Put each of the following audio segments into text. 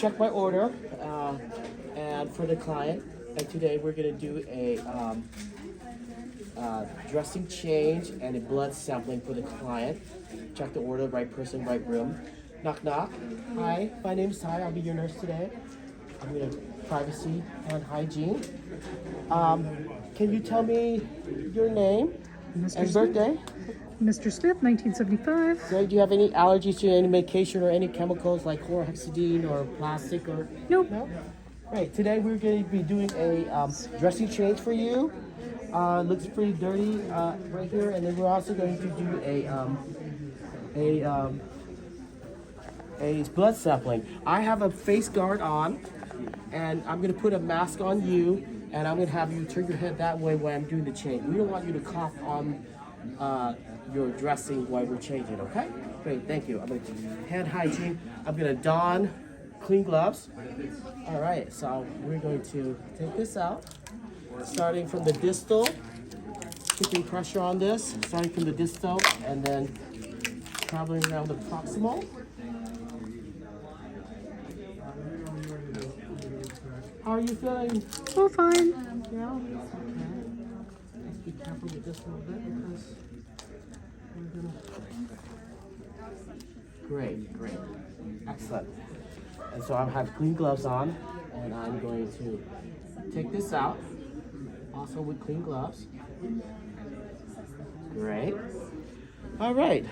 Check my order, and for the client, and today we're gonna do a dressing change and a blood sampling for the client. Check the order, right person, right room. Knock knock. Hi, my name's Ty. I'll be your nurse today. I'm gonna privacy and hygiene. Can you tell me your name and birthday? Mr. Smith, 1975. Okay, do you have any allergies to any medication or any chemicals like chlorhexidine or plastic or? Nope. No? Great. Today we're going to be doing a dressing change for you. Looks pretty dirty right here, and then we're also going to do a blood sampling. I have a face guard on, and I'm going to put a mask on you, and I'm going to have you turn your head that way when I'm doing the change. We don't want you to cough on your dressing while we're changing, okay? Great, thank you. I'm going to hand hygiene. I'm going to don clean gloves. All right, so we're going to take this out, starting from the distal, keeping pressure on this, starting from the distal, and then traveling around the proximal. How are you feeling? Oh, fine. Yeah, okay. Let's be careful with this a little bit because we're gonna. Great, excellent. And so I have clean gloves on, and I'm going to take this out, also with clean gloves. Great. All right,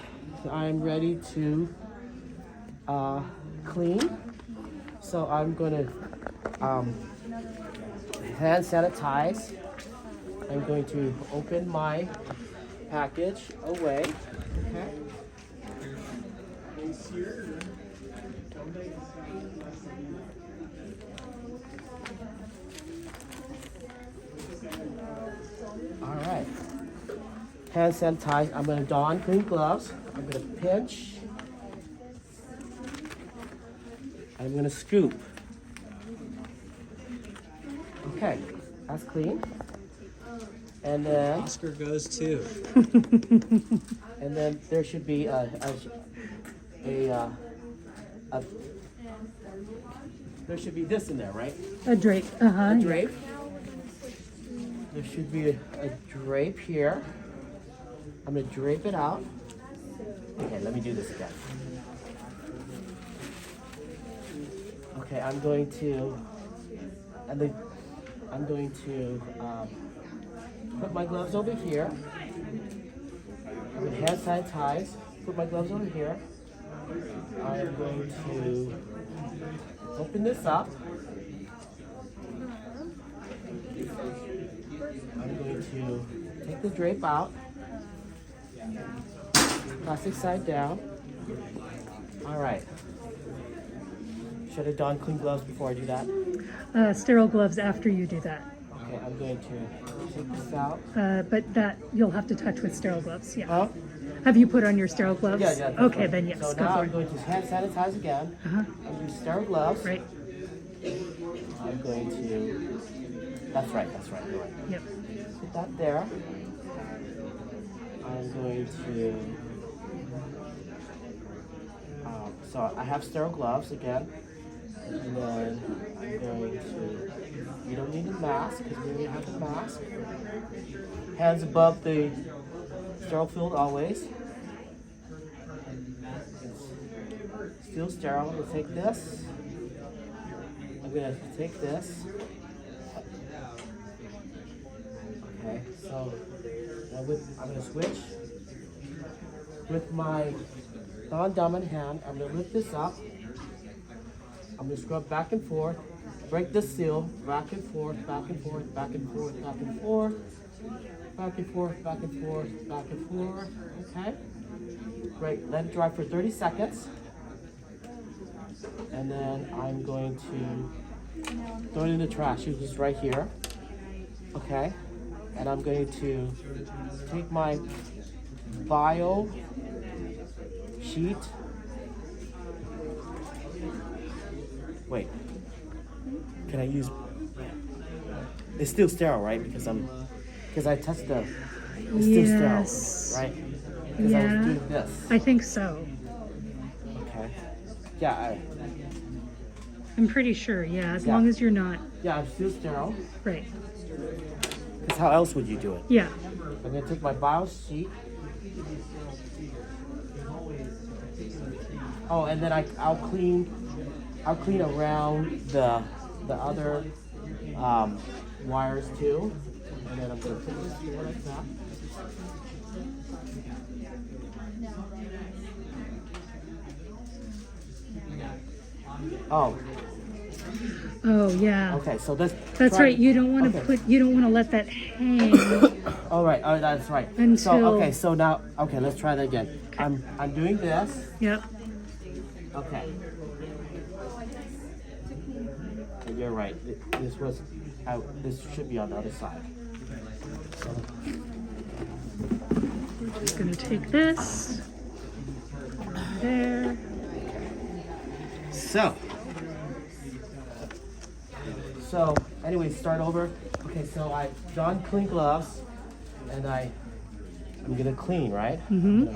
I'm ready to clean. So I'm going to hand sanitize. I'm going to open my package away. Okay. All right. Hand sanitize. I'm going to don clean gloves. I'm going to pinch. I'm going to scoop. Okay, that's clean. And then Oscar goes too. and then there should be there should be this in there, right? A drape. A drape. There should be a drape here. I'm gonna drape it out. Okay, let me do this again. Okay, I'm going to put my gloves over here. I'm going to hand sanitize. Put my gloves over here. I am going to open this up. I'm going to take the drape out. Plastic side down. All right. Should I don clean gloves before I do that? Sterile gloves after you do that. Okay, I'm going to take this out. But that you'll have to touch with sterile gloves. Yeah. Huh? Have you put on your sterile gloves? Yeah, yeah. Okay, right. then yes. So go now for I'm it. going to hand sanitize again. And use sterile gloves. Right. I'm going to. That's right. You're right. Yep. Put that there. I'm going to. So I have sterile gloves again. And then I'm going to. You don't need a mask because we have a mask. Hands above the sterile field always. It's still sterile. I'm going to take this. I'm going to take this. Okay, so now I'm going to switch. With my non-dominant hand, I'm going to lift this up. I'm going to scrub back and forth, break the seal, back and forth, back and forth, back and forth, back and forth, back and forth, back and forth, back and forth, okay? Great, let it dry for 30 seconds. And then I'm going to throw it in the trash, which is right here, okay? And I'm going to take my vial sheet. Wait, can I use? It's still sterile, right? Because I touched the. It's still Yes. sterile, right? Because I was Yeah. doing this. I think so. Okay. Yeah. I'm pretty sure, yeah, as Yeah. long as you're not, Yeah, I'm still sterile. right. Because how else would you do it? Yeah. I'm gonna take my bio sheet. Oh, and then I'll clean around the other wires too. And then I'm gonna put this here like that. Oh, Oh, yeah. okay. So this. That's right. You don't want to Okay. you don't want to let that hang. All right. Oh, that's right. So Until- okay. So now, okay. Let's try that again. I'm doing this. Yep. Okay. And you're right. This was out. This should be on the other side. So, Just gonna take this. There. so anyway, start over. Okay, so I donned clean gloves, and I'm gonna clean, right? Mm-hmm.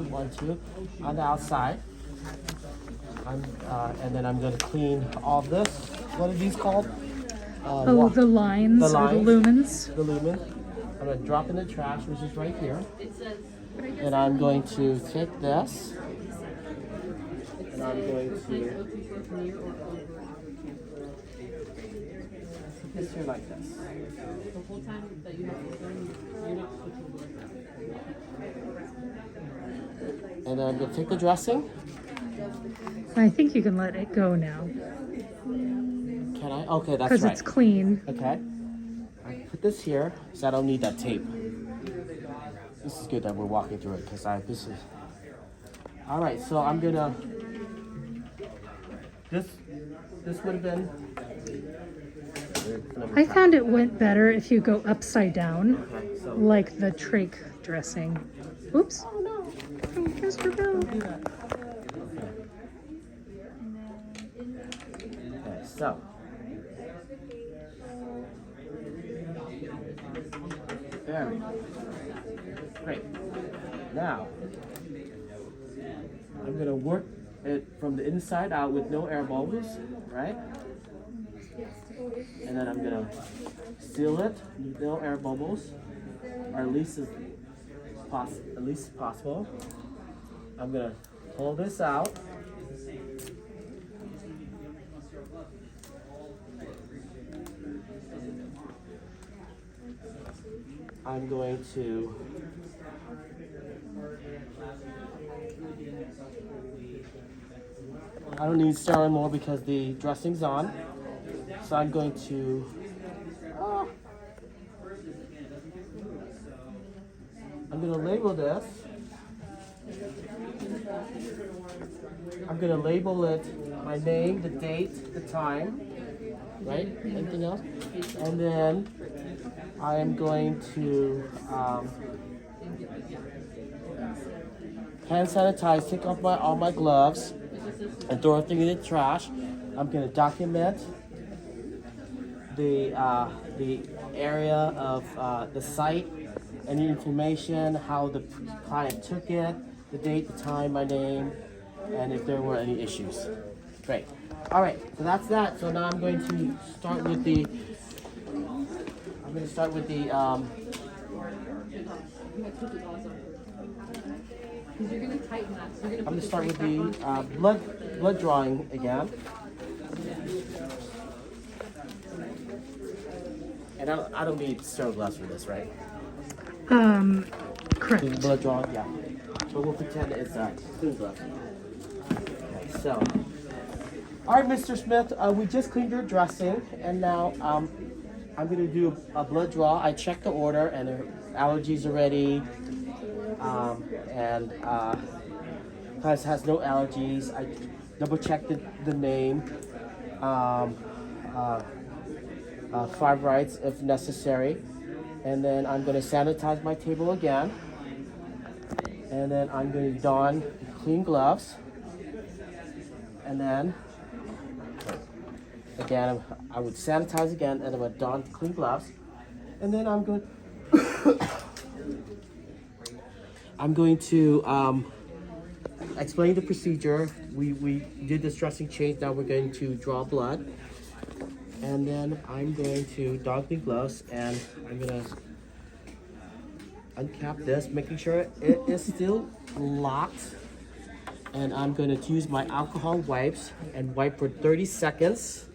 1, 2, on the outside. And then I'm gonna clean all this. What are these called? Oh, the lines The or the lines. lumens. The lumen. I'm gonna drop in the trash, which is right here. And I'm going to take this. And I'm going to put this here like this. And then I'm gonna take the dressing. I think you can let it go now Can I? Okay, that's because right. it's clean. Okay. I put this here, so I don't need that tape. This is good that we're walking through it, because this is... All right, so I'm gonna... This would have been... I found it went better if you go upside down, Okay, so... like the trach dressing. Oops. Oh, no. Mr. Bill. Do that. Okay, so... There we go. Great. Now, I'm gonna work it from the inside out with no air bubbles, right? And then I'm gonna seal it with no air bubbles, or at least as possible. I'm gonna pull this out. I'm going to I don't need sterile anymore because the dressing's on. So I'm going to I'm going to label this. I'm going to label it my name, the date, the time, right? Anything else? And then I am going to hand sanitize, take off all my gloves, and throw everything in the trash. I'm going to document the area of the site, any information, how the client took it, the date, the time, my name, and if there were any issues. Great. All right, so that's that. So now I'm going to start with the. I'm going to start with the. You're gonna tighten that. So you're I'm gonna going to start with the blood drawing again. And I don't need sterile gloves for this, right? Correct. Blood drawing, yeah. So we'll pretend it's clean gloves. Okay, so. All right, Mr. Smith, we just cleaned your dressing, and now I'm going to do a blood draw. I checked the order, and the allergies are ready, and has no allergies. I double checked the name, five rights if necessary, and then I'm going to sanitize my table again, and then I'm going to don clean gloves, and then again I would sanitize again, and I would don clean gloves, and then I'm going explain the procedure. We did this dressing change. Now we're going to draw blood. And then I'm going to dog the gloves and I'm gonna uncap this, making sure it is still locked. And I'm going to use my alcohol wipes and wipe for 30 seconds.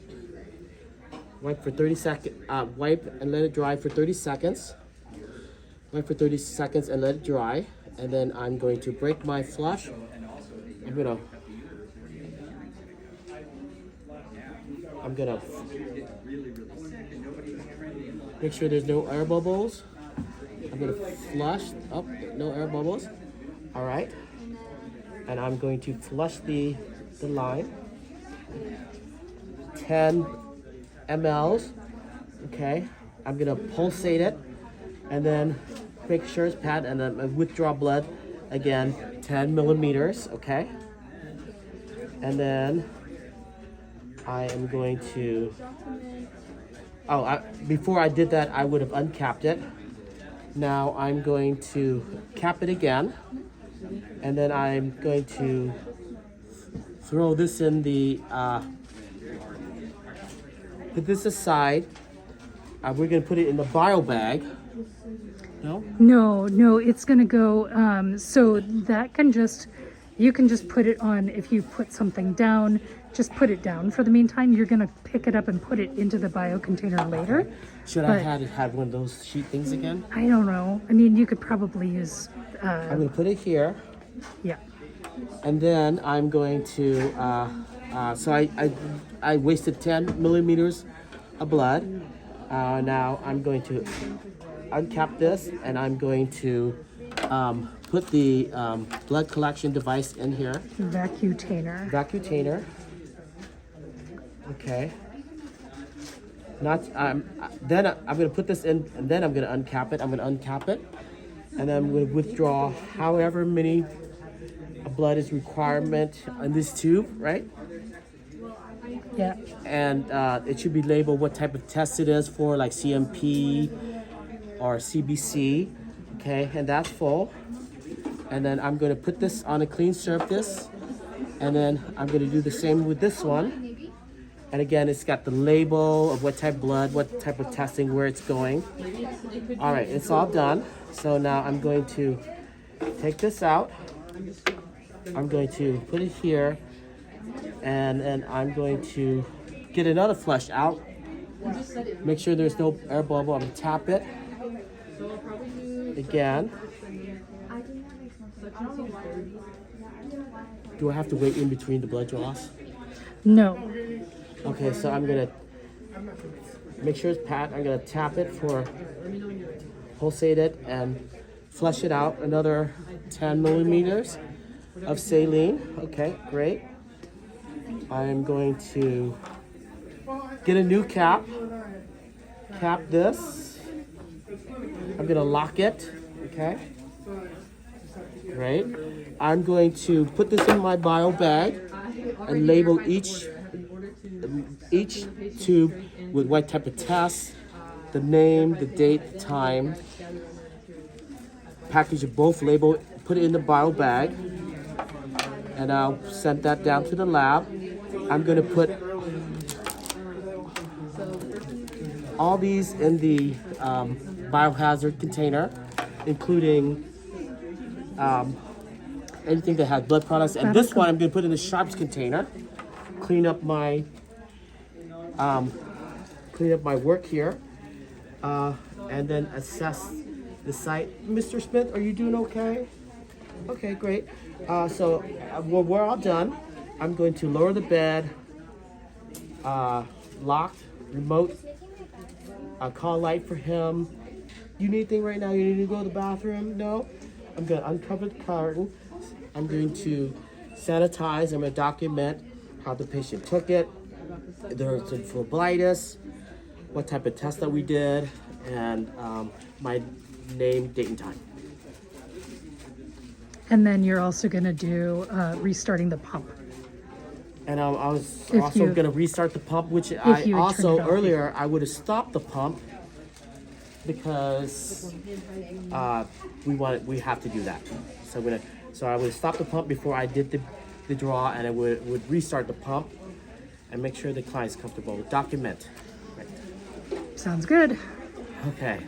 Wipe for 30 seconds. Wipe and let it dry for 30 seconds. Wipe for 30 seconds and let it dry. And then I'm going to break my flush. I'm gonna make sure there's no air bubbles. I'm gonna flush up, no air bubbles. All right. And I'm going to flush the line. 10 mLs. Okay. I'm gonna pulsate it and then make sure it's pat and then withdraw blood again, 10 millimeters. Okay. And then I am going to, before I did that, I would have uncapped it. Now I'm going to cap it again. And then I'm going to throw this in the, put this aside. We're gonna put it in the bio bag. No? No, it's gonna go, so that can just, you can just put it on, if you put something down, just put it down for the meantime. You're gonna pick it up and put it into the bio container later. Should I have one of those sheet things again? I don't know. I mean, you could probably use, I'm gonna put it here. yeah. And then I'm going to, so I wasted 10 millimeters of blood. Now I'm going to uncap this and I'm going to put the blood collection device in here. Vacutainer. Vacutainer. Okay. Then I'm going to put this in and then I'm going to uncap it. I'm going to uncap it. And then I'm going to withdraw however many blood is requirement on this tube, right? Yeah. And it should be labeled what type of test it is for, like CMP or CBC. Okay, and that's full. And then I'm going to put this on a clean surface. And then I'm going to do the same with this one. And again, it's got the label of what type of blood, what type of testing, where it's going. All right, it's all done. So now I'm going to take this out. I'm going to put it here. And then I'm going to get another flush out. Make sure there's no air bubble. I'm going to tap it. Again. Do I have to wait in between the blood draws? No. Okay, so I'm gonna make sure it's pat. I'm gonna tap it for pulsate it and flush it out. Another 10 millimeters of saline. Okay, great. I'm going to get a new cap. Cap this. I'm gonna lock it. Okay. Great. I'm going to put this in my bio bag and label each tube with what type of test, the name, the date, the time. Package of both label, put it in the bio bag, and I'll send that down to the lab. I'm going to put all these in the biohazard container, including anything that has blood products. And this one I'm going to put in the sharps container. Clean up my work here, and then assess the site. Mr. Smith, are you doing okay? Okay, great. So we're all done. I'm going to lower the bed, locked, remote, call light for him. You need anything right now? You need to go to the bathroom? No? I'm going to uncover the curtain. I'm going to sanitize. I'm going to document how the patient took it, there's a phlebitis, what type of test that we did, and my name, date, and time. And then you're also going to do restarting the pump. And I was If also you- going to restart the pump, which you I had turned also it off. earlier I would have stopped the pump because we have to do that. So I'm gonna So I would stop the pump before I did the draw, and I would restart the pump and make sure the client's comfortable. Document. Right. Sounds good. Okay.